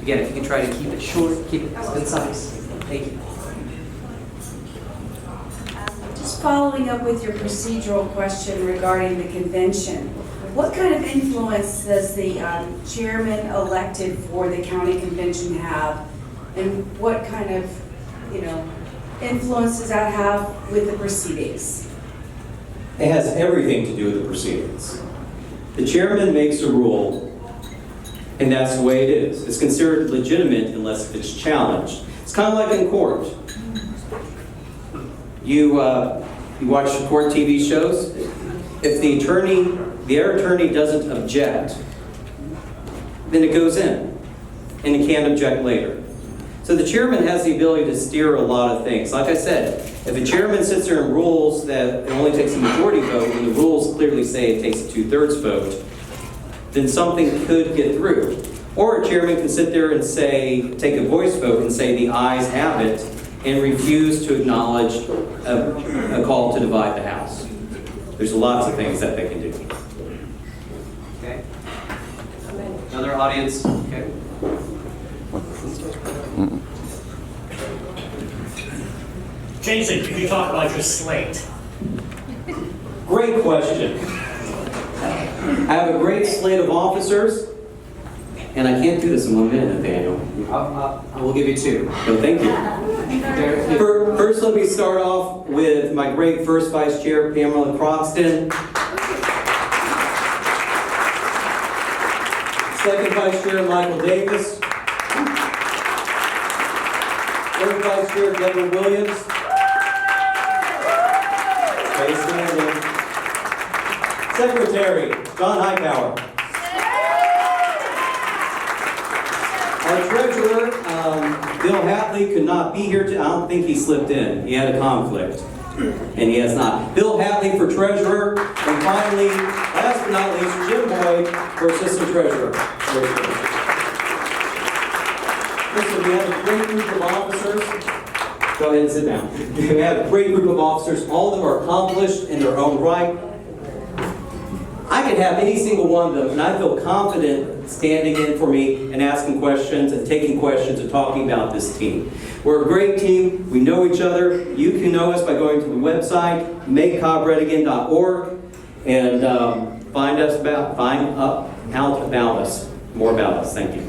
Again, if you can try to keep it short, keep it concise. Thank you. Just following up with your procedural question regarding the convention, what kind of influence does the chairman elected for the county convention have? And what kind of, influence does that have with the proceedings? It has everything to do with the proceedings. The chairman makes a rule, and that's the way it is. It's considered legitimate unless it's challenged. It's kind of like in court. You watch court TV shows. If their attorney doesn't object, then it goes in, and it can't object later. So the chairman has the ability to steer a lot of things. Like I said, if a chairman sits there and rules that it only takes a majority vote, and the rules clearly say it takes a 2/3 vote, then something could get through. Or a chairman can sit there and take a voice vote and say the ayes have it, and refuse to acknowledge a call to divide the House. There's lots of things that they can do. Okay. Another audience? Okay. Jason, could you talk about your slate? Great question. I have a great slate of officers, and I can't do this in 1 minute, Nathaniel. I will give you 2. So thank you. First, let me start off with my great first vice chair, Pamela Croxton. Second vice chair, Michael Davis. Third vice chair, Deborah Williams. Stay standing. Secretary, John Hightower. Our treasurer, Bill Hatley, could not be here. I don't think he slipped in. He had a conflict, and he has not. Bill Hatley for treasurer, and finally, last but not least, Jim Boyd for assistant treasurer. Listen, we have a great group of officers. Go ahead and sit down. We have a great group of officers. All of them are accomplished in their own right. I could have any single one of them, and I feel confident standing in for me and asking questions and taking questions and talking about this team. We're a great team. We know each other. You can know us by going to the website, makecobredigan.org, and find out about us, more about us. Thank you.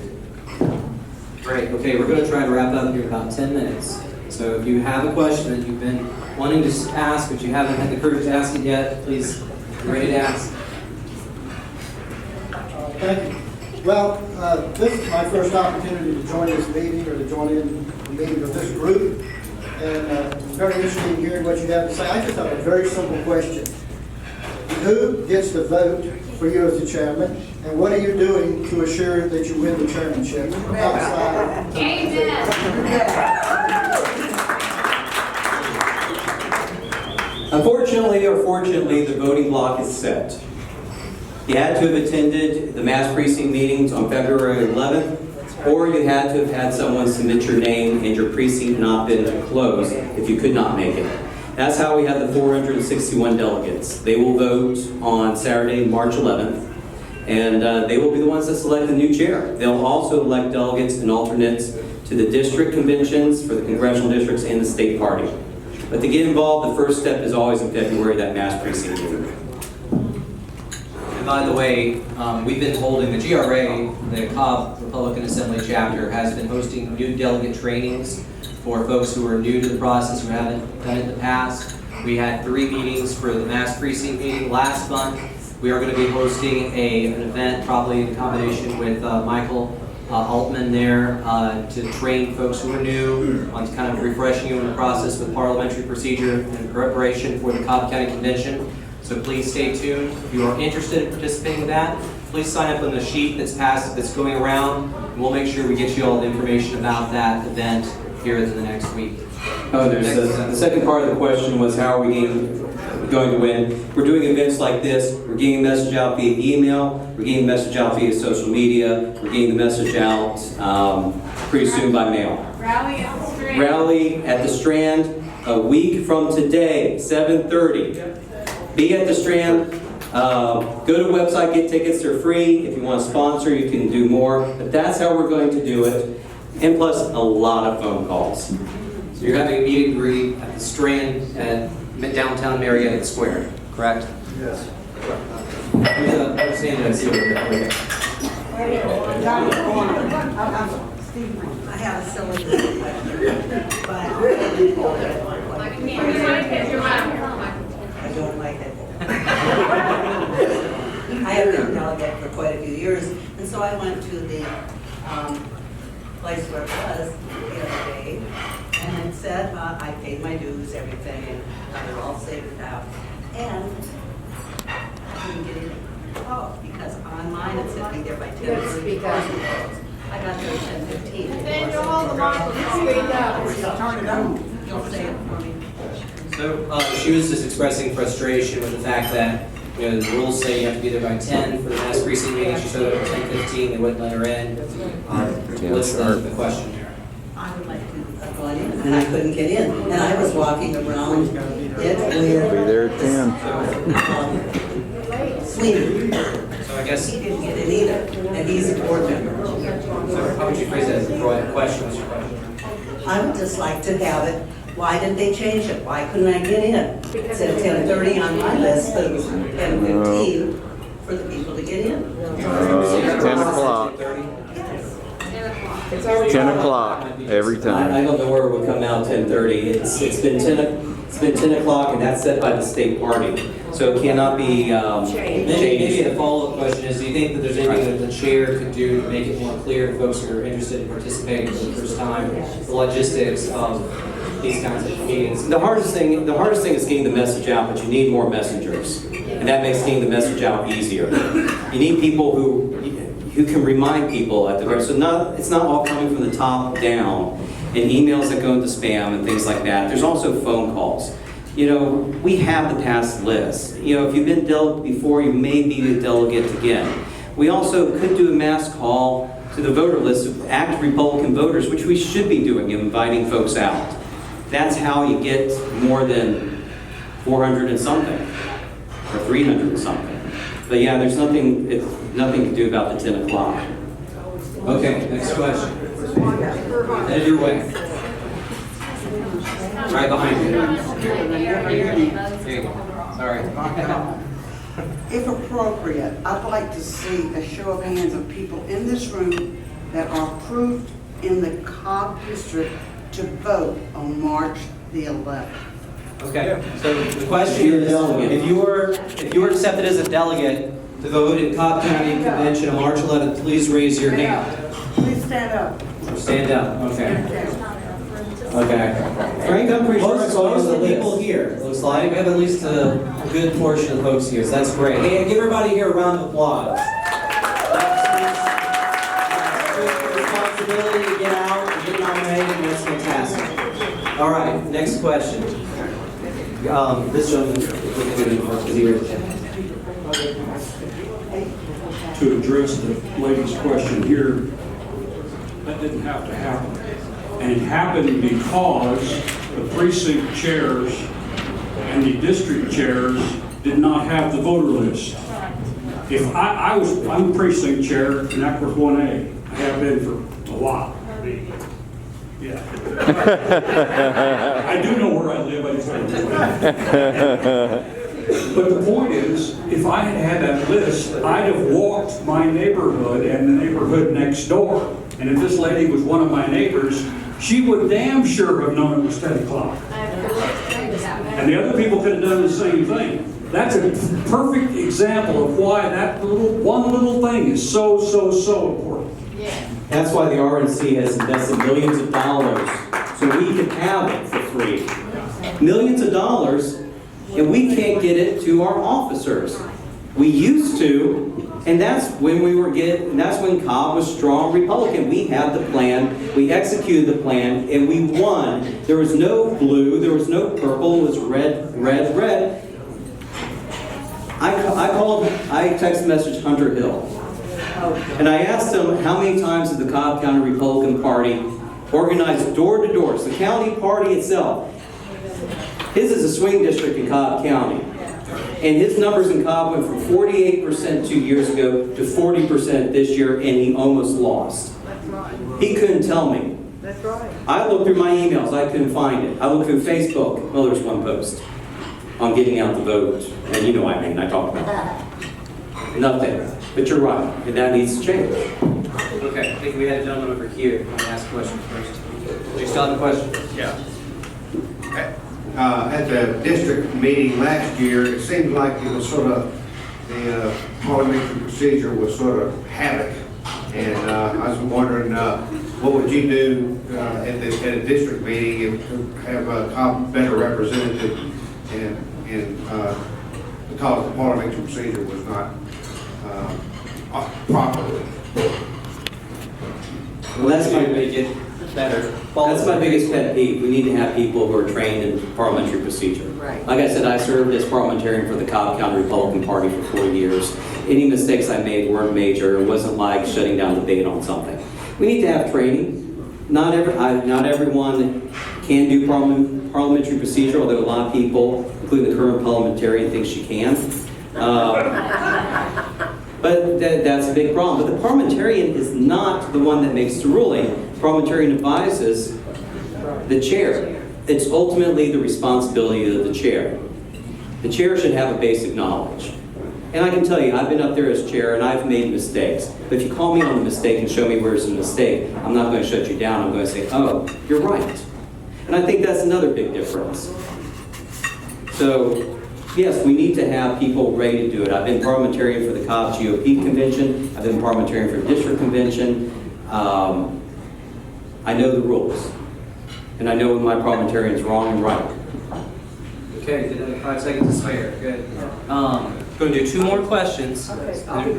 Great. Okay, we're going to try to wrap up here in about 10 minutes. So if you have a question that you've been wanting to ask, but you haven't had the courage to ask it yet, please be ready to ask. Thank you. Well, this is my first opportunity to join this meeting or to join in the meeting of this group. And it's very interesting hearing what you have to say. I just have a very simple question. Who gets the vote for you as the chairman? And what are you doing to assure that you win the chairmanship outside? Unfortunately or fortunately, the voting block is set. You had to have attended the mass precinct meetings on February 11th, or you had to have had someone submit your name and your precinct not been closed if you could not make it. That's how we have the 461 delegates. They will vote on Saturday, March 11th, and they will be the ones that select the new chair. They'll also elect delegates and alternates to the district conventions for the congressional districts and the state party. But to get involved, the first step is always in February, that mass precinct meeting. And by the way, we've been holding the GRA, the Cobb Republican Assembly chapter, has been hosting new delegate trainings for folks who are new to the process, who haven't done it in the past. We had 3 meetings for the mass precinct meeting last month. We are going to be hosting an event, probably in combination with Michael Altman there, to train folks who are new, on kind of refreshing you in the process with parliamentary procedure in preparation for the Cobb County Convention. So please stay tuned. If you are interested in participating in that, please sign up on the sheet that's going around. And we'll make sure we get you all the information about that event here in the next week. Oh, the second part of the question was how are we going to win? We're doing events like this. We're getting the message out via email. We're getting the message out via social media. We're getting the message out pretty soon by mail. Rally at the Strand. Rally at the Strand a week from today, 7:30. Be at the Strand. Go to the website, get tickets, they're free. If you want to sponsor, you can do more. But that's how we're going to do it. And plus, a lot of phone calls. So you're having a meet and greet at the Strand at downtown Marietta Square, correct? Yes. Who's standing up here? I have a silly question, but I don't like it. I have been a delegate for quite a few years, and so I went to the place where it was the other day, and it said I paid my dues, everything, and got it all saved out. And I couldn't get in. Oh, because on mine it said be there by 10:30. I got there at 10:15. Then you're all the laws will speak up. Turn it on. You'll say it for me. So she was just expressing frustration with the fact that, you know, the rules say you have to be there by 10 for the mass precinct meeting. She showed up at 10:15, they wouldn't let her in. What's the question here? I would like to go in, and I couldn't get in. And I was walking around it with Be there at 10. Sweeney. So I guess, He didn't get in either, and he's a board member. so how would you phrase that as a broad question? What's your question? I would just like to have it. Why did they change it? Why couldn't I get in? It said 10:30 on my list, but it was 10:15 for the people to get in. 10 o'clock. 10 o'clock every I time. don't know where it would come out 10:30. It's been 10 o'clock, and that's set by the state party. So it cannot be Maybe the changed. follow-up question is, do you think that there's anything that the chair could do to make it more clear to folks who are interested in participating for the first time, the logistics of these kinds of meetings? The hardest thing is getting the message out, but you need more messengers. And that makes getting the message out easier. You need people who can remind people at the very, so it's not all coming from the top down, and emails that go into spam and things like that. There's also phone calls. You know, we have the task list. You know, if you've been delegate before, you may be a delegate again. We also could do a mass call to the voter list of active Republican voters, which we should be doing, inviting folks out. That's how you get more than 400 and something, or 300 and something. But yeah, there's nothing to do about the 10 o'clock. Okay, next question. Head your way. Right behind you. Here you go. Sorry. If appropriate, I'd like to see a show of hands of people in this room that are approved in the Cobb District to vote on March the 11th. Okay, so the question is, if you were accepted as a delegate to vote in Cobb County Convention on March 11th, please raise your hand. Please stand up. Stand up, okay. Okay. Frank, I'm pretty sure I saw most of the people here, looks like. We have at least a good portion of the folks here, so that's great. Hey, give everybody here a round of applause. Responsibility to get out and get nominated, and that's fantastic. All right, next question. This gentleman, we can do it first, because he raised his hand. To address the lady's question here, that didn't have to happen. And it happened because the precinct chairs and the district chairs did not have the voter list. If I'm the precinct chair in Ackworth 1A. I have been for a while. Yeah. I do know where I live, I just don't know. But the point is, if I had had that list, I'd have walked my neighborhood and the neighborhood next door. And if this lady was one of my neighbors, she would damn sure have known it was 10 o'clock. And the other people could have done the same thing. That's a perfect example of why that one little thing is so important. That's why the RNC has invested millions of dollars so we can have it for free. Millions of dollars, and we can't get it to our officers. We used to, and that's when that's when Cobb was strong Republican. We had the plan, we executed the plan, and we won. There was no blue, there was no purple, it was red, red, red. I text messaged Hunter Hill. And I asked him how many times did the Cobb County Republican Party organize door-to-door. It's the county party itself. His is a swing district in Cobb County. And his numbers in Cobb went from 48% 2 years ago to 40% this year, and he almost lost. That's right. He couldn't tell me. That's right. I looked through my emails, I couldn't find it. I looked through Facebook, well, there's one post on getting out the vote, and you know what I mean, I talked about it. Nothing. But you're right, and that needs to change. Okay, I think we had a gentleman over here. I'm gonna ask questions first. Do you still have a question? Yeah. At the district meeting last year, it seemed like it was sort of, the parliamentary procedure was sort of havoc. And I was wondering, what would you do at a district meeting to have a better representative and because the parliamentary procedure was not proper? Well, that's my, Make it better. that's my biggest pet peeve. We need to have people who are trained in parliamentary procedure. Right. Like I said, I served as parliamentarian for the Cobb County Republican Party for 4 years. Any mistakes I made weren't major. It wasn't like shutting down debate on something. We need to have training. Not everyone can do parliamentary procedure, although a lot of people, including the current parliamentarian, think she can. But that's a big problem. But the parliamentarian is not the one that makes the ruling. The parliamentarian advises the chair. It's ultimately the responsibility of the chair. The chair should have a basic knowledge. And I can tell you, I've been up there as chair and I've made mistakes. But if you call me on a mistake and show me where's the mistake, I'm not going to shut you down. I'm going to say, oh, you're right. And I think that's another big difference. So, yes, we need to have people ready to do it. I've been parliamentarian for the Cobb GOP convention. I've been parliamentarian for the district convention. I know the rules. And I know when my parliamentarian is wrong and right. Okay, did have 5 seconds to spare. Good. Going to do 2 more questions. And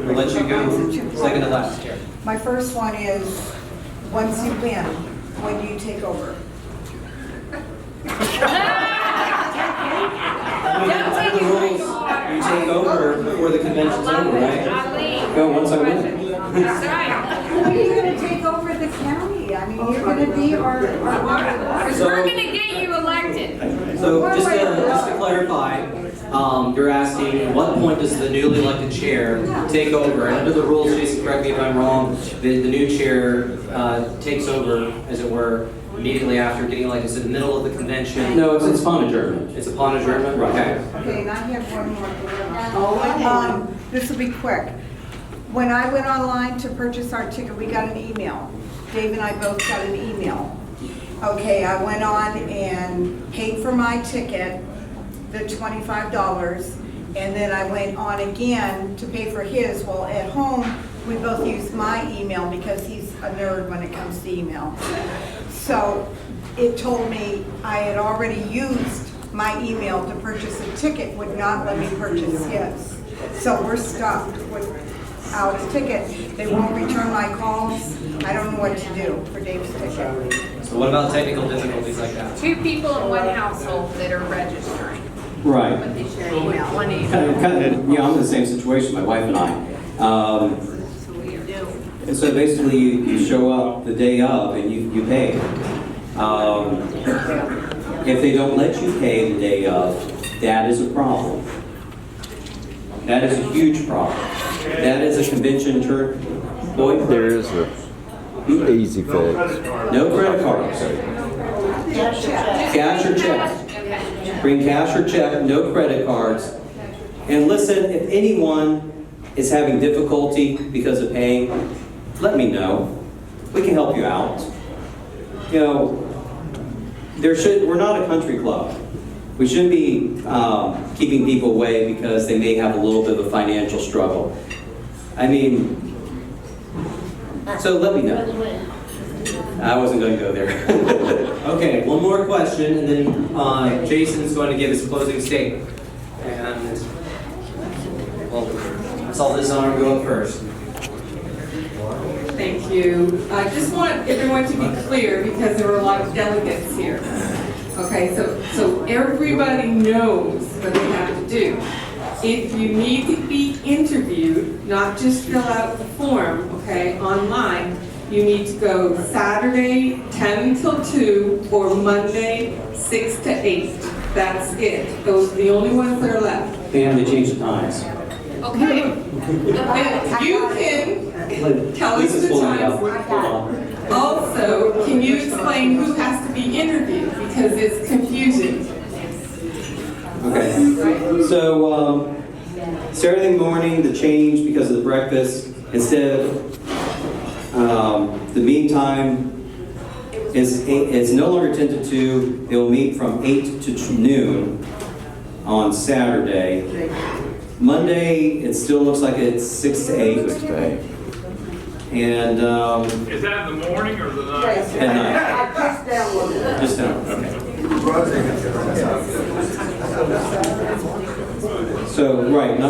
we'll let you go second to last here. My first one is, once you win, when do you take over? The rules, you take over before the convention's over, right? Go once I win. That's right. You're gonna take over the county. I mean, you're gonna be our. So- We're gonna get you elected. So just to clarify, you're asking, at what point does the newly elected chair take over? And under the rules, Jason, correct me if I'm wrong, the new chair takes over, as it were, immediately after getting elected. It's in the middle of the convention. No, it's upon adjournment. It's upon adjournment? Okay. Okay, and I have one more. This will be quick. When I went online to purchase our ticket, we got an email. Dave and I both got an email. Okay, I went on and paid for my ticket, the $25, and then I went on again to pay for his. Well, at home, we both used my email because he's a nerd when it comes to email. So it told me I had already used my email to purchase a ticket, would not let me purchase his. So we're stuck without a ticket. They won't return my calls. I don't know what to do for Dave's ticket. So what about technical difficulties like that? 2 people in one household that are registering, Right. but they share email. One email. I'm in the same situation, my wife and I. And so basically, you show up the day of and you pay. If they don't let you pay the day of, that is a problem. That is a huge problem. That is a convention turn. Boyd? There is a easy fix. No credit cards. Cash or check. Bring cash or check, no credit cards. And listen, if anyone is having difficulty because of paying, let me know. We can help you out. You know, we're not a country club. We shouldn't be keeping people away because they may have a little bit of a financial struggle. I mean, so let me know. I wasn't going to go there. Okay, one more question, and then Jason's going to give his closing statement. And, well, I saw this honor go up first. Thank you. I just want everyone to be clear because there were a lot of delegates here. Okay, so everybody knows what they have to do. If you need to be interviewed, not just fill out the form, okay, online, you need to go Saturday 10 till 2 or Monday 6 to 8. That's it. Those are the only ones that are left. And they changed the times. Okay. Then you can tell us Lisa's the pulling it up. time. Hold on. Also, can you explain who has to be interviewed? Because it's confusing. Okay. So, Saturday morning, the change because of the breakfast, instead of the meeting time is no longer 10 to 2. They will meet from 8 to noon on Saturday. Monday, it still looks like it's 6 to 8. And Is that in the morning or the night? at night. I just downloaded it. Just down, okay. So, right,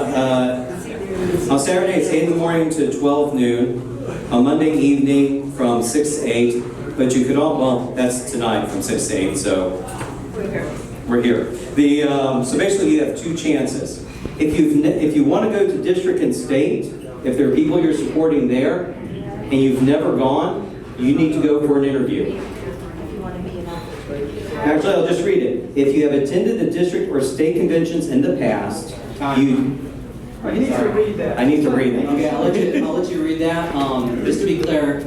on Saturday, it's 8 in the morning to 12 noon. On Monday evening, from 6 to 8. But you could all, well, that's tonight from 6 to 8, so we're here. So basically, you have two chances. If you want to go to district and state, if there are people you're supporting there, and you've never gone, you need to go for an interview. Actually, I'll just read it. If you have attended the district or state conventions in the past, you need to read that. I need to read that. Okay, I'll let you read that. Just to be clear,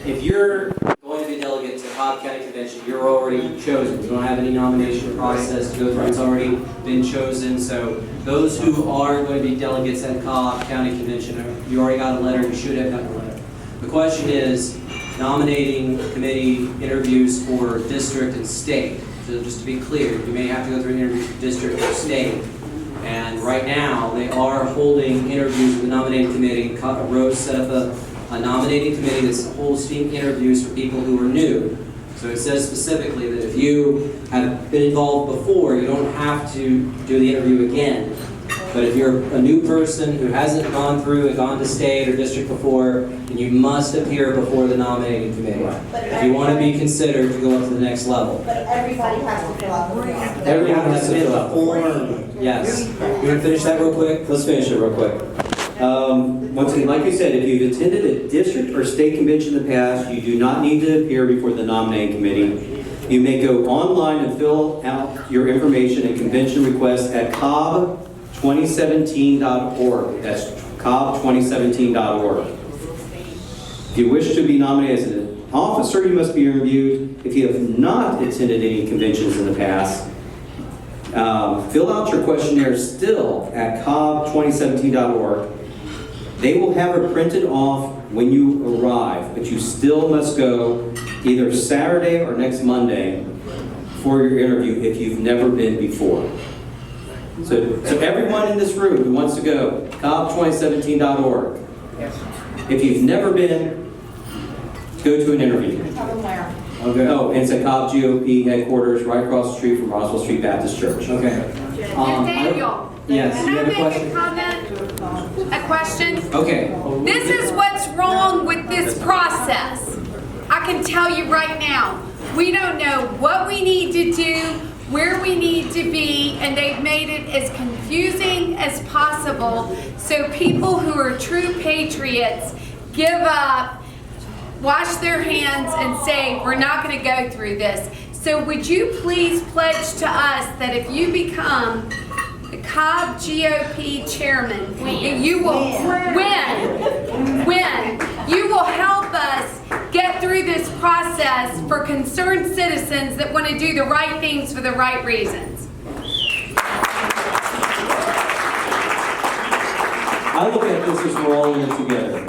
if you're going to be a delegate to the Cobb County Convention, you're already chosen. You don't have any nomination process to go through. It's already been chosen. So those who are going to be delegates at Cobb County Convention, you already got a letter. You should have gotten a letter. The question is nominating committee interviews for district and state. So just to be clear, you may have to go through an interview for district or state. And right now, they are holding interviews with the nominating committee. Rose set up a nominating committee that holds interviews for people who are new. So it says specifically that if you have been involved before, you don't have to do the interview again. But if you're a new person who hasn't gone through and gone to state or district before, then you must appear before the nominating committee. If you want to be considered to go up to the next level. But everybody has to fill out the form. Everyone has to fill out form. Yes. You want to finish that real quick? Let's finish it real quick. Once again, like you said, if you've attended a district or state convention in the past, you do not need to appear before the nominating committee. You may go online and fill out your information and convention request at cobb2017.org. That's cobb2017.org. If you wish to be nominated as an officer, you must be interviewed. If you have not attended any conventions in the past, fill out your questionnaire still at cobb2017.org. They will have it printed off when you arrive, but you still must go either Saturday or next Monday for your interview if you've never been before. So everyone in this room who wants to go, cobb2017.org. If you've never been, go to an interview. Okay. Oh, and it's at Cobb GOP headquarters, right across the street from Roswell Street Baptist Church. Okay. Daniel, Yes. can I make a comment? A question? Okay. This is what's wrong with this process. I can tell you right now, we don't know what we need to do, where we need to be, and they've made it as confusing as possible so people who are true patriots give up, wash their hands, and say, we're not going to go through this. So would you please pledge to us that if you become the Cobb GOP chairman, you will you will help us get through this process for concerned citizens that want to do the right things for the right reasons. I look at this as we're all in it together.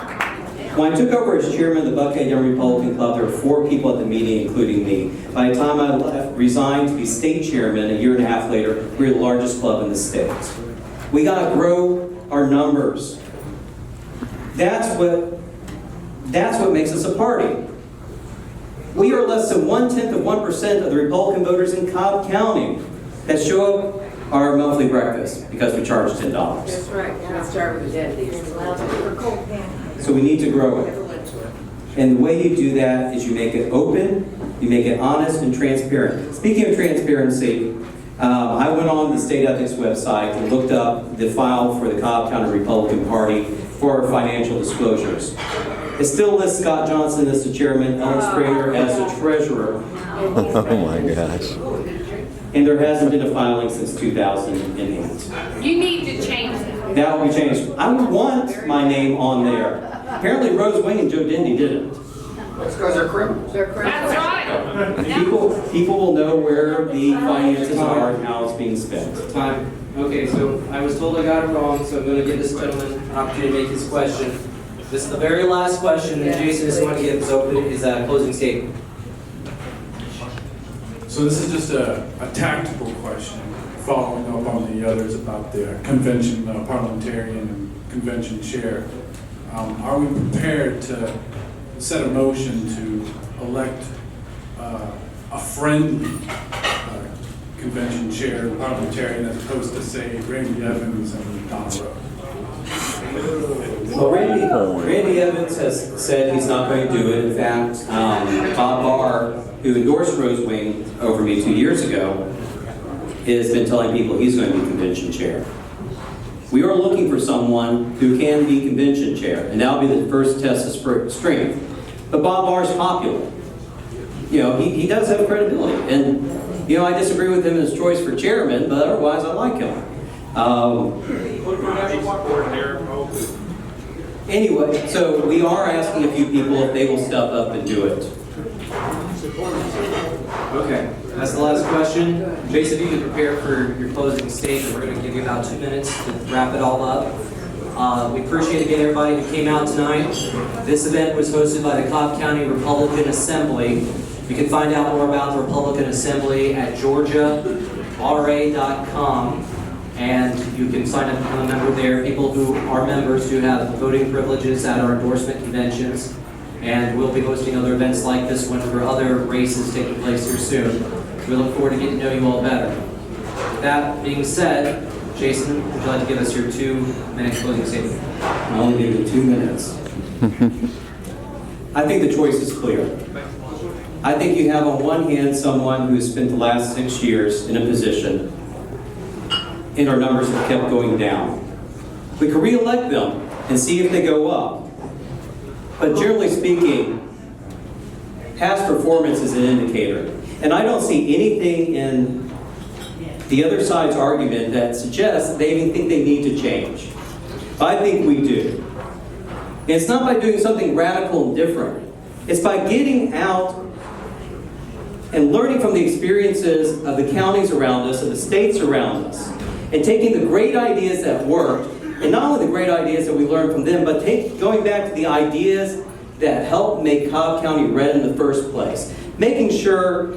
When I took over as chairman of the Buckhead Young Republican Club, there were 4 people at the meeting, including me. By the time I resigned to be state chairman a year and a half later, we were the largest club in the state. We got to grow our numbers. That's what makes us a party. We are less than 0.1% of the Republican voters in Cobb County that show up our monthly breakfast because we charge $10. That's right. Let's start with the dead. So we need to grow it. And the way you do that is you make it open, you make it honest and transparent. Speaking of transparency, I went on the state ethics website and looked up the file for the Cobb County Republican Party for our financial disclosures. It still lists Scott Johnson as the chairman, Ellen Springer as the treasurer. Oh my gosh. and there hasn't been a filing since 2008. You need to change that. That will be changed. I would want my name on there. Apparently Rose Wing and Joe Dindy didn't. That's because they're criminals. That's right. People will know where the finances are and how it's being spent. Time. Okay, so I was told I got it wrong, so I'm going to give this gentleman an opportunity to make his question. This is the very last question, and Jason is going to give his closing statement. So this is just a tactical question, following up on the others about the convention parliamentarian and convention chair. Are we prepared to set a motion to elect a friendly convention chair, parliamentarian, as opposed to, say, Randy Evans and Don Rowe? Well, Randy Evans has said he's not going to do it. In fact, Bob Barr, who endorsed Rose Wing over me 2 years ago, has been telling people he's going to be convention chair. We are looking for someone who can be convention chair, and that'll be the first test of strength. But Bob Barr is popular. You know, he does have credibility, and you know, I disagree with him in his choice for chairman, but otherwise I like him. Anyway, so we are asking a few people if they will step up and do it. Okay, that's the last question. Jason, if you could prepare for your closing statement, we're going to give you about 2 minutes to wrap it all up. We appreciate again everybody who came out tonight. This event was hosted by the Cobb County Republican Assembly. You can find out more about the Republican Assembly at georgiara.com, and you can sign up to become a member there. People who are members do have voting privileges at our endorsement conventions, and we'll be hosting other events like this one for other races taking place here soon. We look forward to getting to know you all better. With that being said, Jason, would you like to give us your 2-minute closing statement? I'll only give you 2 minutes. I think the choice is clear. I think you have on one hand someone who has spent the last 6 years in a position, and our numbers have kept going down. We can re-elect them and see if they go up. But generally speaking, past performance is an indicator. And I don't see anything in the other side's argument that suggests that they even think they need to change. I think we do. And it's not by doing something radical and different. It's by getting out and learning from the experiences of the counties around us, of the states around us, and taking the great ideas that worked, and not only the great ideas that we learned from them, but going back to the ideas that helped make Cobb County red in the first place. Making sure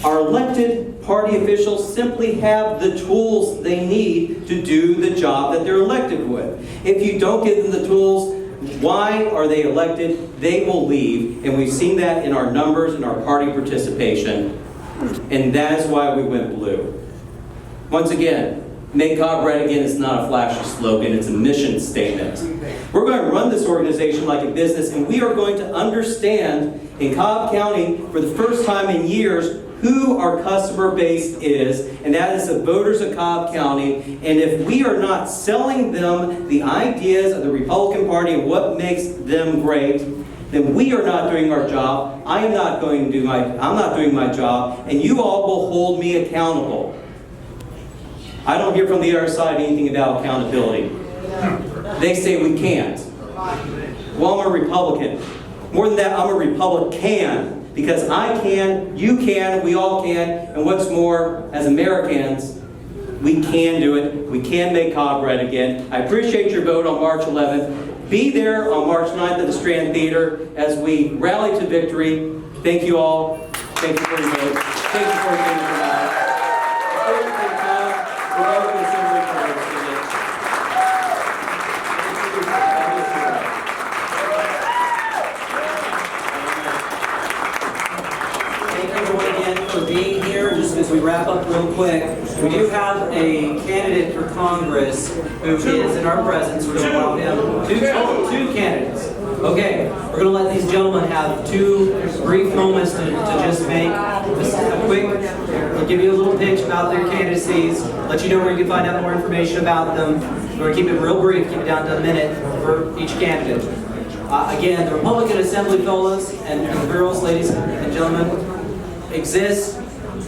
our elected party officials simply have the tools they need to do the job that they're elected with. If you don't give them the tools, why are they elected? They will leave, and we've seen that in our numbers and our party participation, and that is why we went blue. Once again, Make Cobb Red Again is not a flashy slogan, it's a mission statement. We're going to run this organization like a business, and we are going to understand in Cobb County for the first time in years who our customer base is, and that is the voters of Cobb County. And if we are not selling them the ideas of the Republican Party and what makes them great, then we are not doing our job. I'm not doing my job, and you all will hold me accountable. I don't hear from the other side anything about accountability. They say we can't. Well, I'm a Republican. More than that, I'm a Republican. Because I can, you can, we all can, and what's more, as Americans, we can do it. We can make Cobb red again. I appreciate your vote on March 11th. Be there on March 9th at the Strand Theater as we rally to victory. Thank you all. Thank you for your vote. Thank you for your time. Thank you for your time. Republican Assembly Congress. Thank everyone again for being here. Just as we wrap up real quick, we do have a candidate for Congress who is in our presence. We're going to allow him two candidates. Okay, we're going to let these gentlemen have 2 brief moments to just make just a quick, we'll give you a little pitch about their candidacies, let you know where you can find out more information about them. We're going to keep it real brief, keep it down to a minute for each candidate. Again, the Republican Assembly fellows and girls, ladies and gentlemen, exists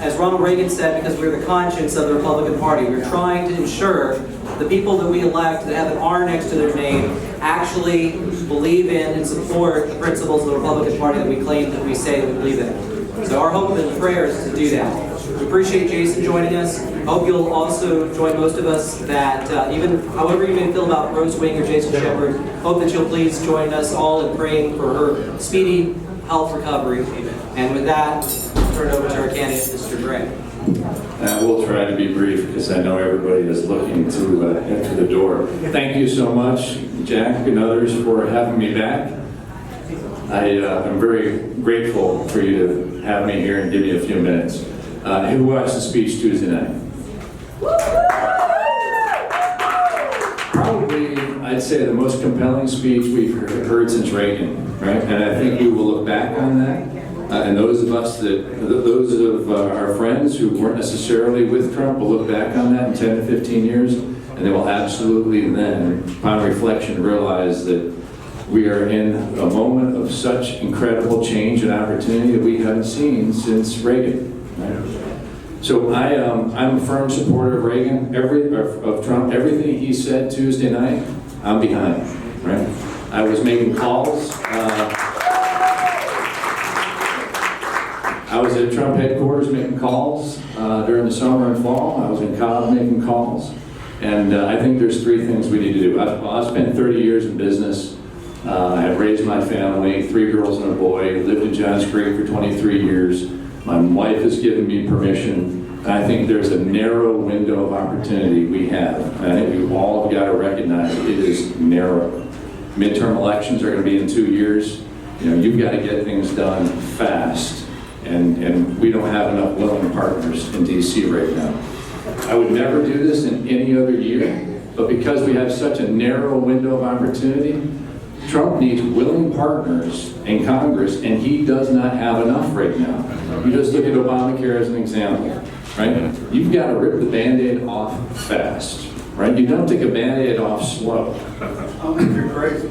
as Ronald Reagan said, because we're the conscience of the Republican Party. We're trying to ensure the people that we elect that have an R next to their name actually believe in and support the principles of the Republican Party that we claim that we say that we believe in. So our hope and prayer is to do that. We appreciate Jason joining us. Hope you'll also join most of us that even however you may feel about Rose Wing or Jason Shepard, hope that you'll please join us all in praying for her speedy health recovery. And with that, I'll turn it over to our candidate, Mr. Gray. We'll try to be brief because I know everybody is looking to enter the door. Thank you so much, Jack and others, for having me back. I'm very grateful for you to have me here and give me a few minutes. Who watched the speech Tuesday night? Probably, I'd say, the most compelling speech we've heard since Reagan, right? And I think we will look back on that. And those of our friends who weren't necessarily with Trump will look back on that in 10 to 15 years, and they will absolutely then, upon reflection, realize that we are in a moment of such incredible change and opportunity that we haven't seen since Reagan. Right? So I'm a firm supporter of Reagan, of Trump. Everything he said Tuesday night, I'm behind. Right? I was making calls. I was at Trump headquarters making calls during the summer and fall. I was in Cobb making calls. And I think there's three things we need to do. I spent 30 years in business. I've raised my family, 3 girls and a boy, lived in Johns Creek for 23 years. My wife has given me permission. I think there's a narrow window of opportunity we have. And I think we all have got to recognize it is narrow. Midterm elections are going to be in 2 years. You know, you've got to get things done fast. And we don't have enough willing partners in DC right now. I would never do this in any other year, but because we have such a narrow window of opportunity, Trump needs willing partners in Congress, and he does not have enough right now. You just look at Obamacare as an example, right? You've got to rip the Band-Aid off fast, right? You don't take a Band-Aid off slow. I think you're crazy.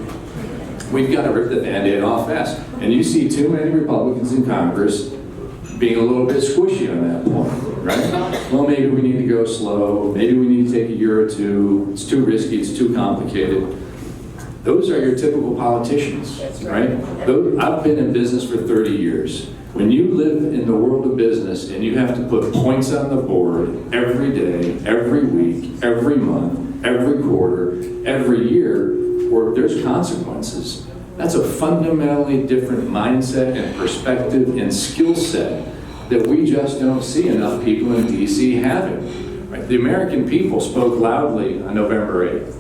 We've got to rip the Band-Aid off fast. And you see too many Republicans in Congress being a little bit squishy on that point, right? Well, maybe we need to go slow. Maybe we need to take a year or two. It's too risky. It's too complicated. Those are your typical politicians, right? I've been in business for 30 years. When you live in the world of business and you have to put points on the board every day, every week, every month, every quarter, every year, or there's consequences, that's a fundamentally different mindset and perspective and skill set that we just don't see enough people in DC having. Right? The American people spoke loudly on November 8th.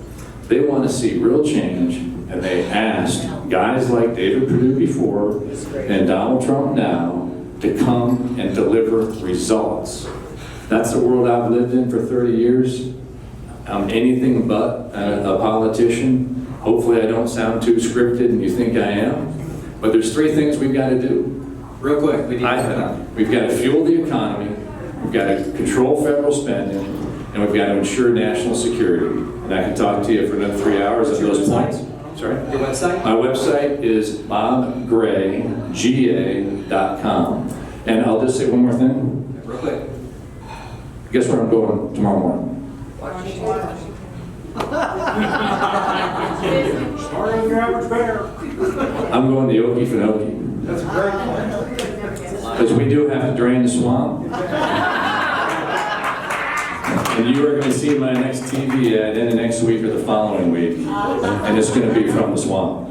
They want to see real change, and they asked guys like David Perdue before and Donald Trump now to come and deliver results. That's the world I've lived in for 30 years. I'm anything but a politician. Hopefully I don't sound too scripted and you think I am. But there's 3 things we've got to do. Real quick, We've got to fuel the economy, we've got to control federal spending, and we've got to ensure national security. And I can talk to you for another 3 hours at those points. Sorry? Your website? My website is bobgrayga.com. And I'll just say one more thing. Real quick. Guess where I'm going tomorrow morning? Starting your average bear. I'm going to Okefenokee. That's a great point. Because we do have to drain the swamp. And you are going to see my next TV ad in the next week or the following week. And it's going to be from the swamp.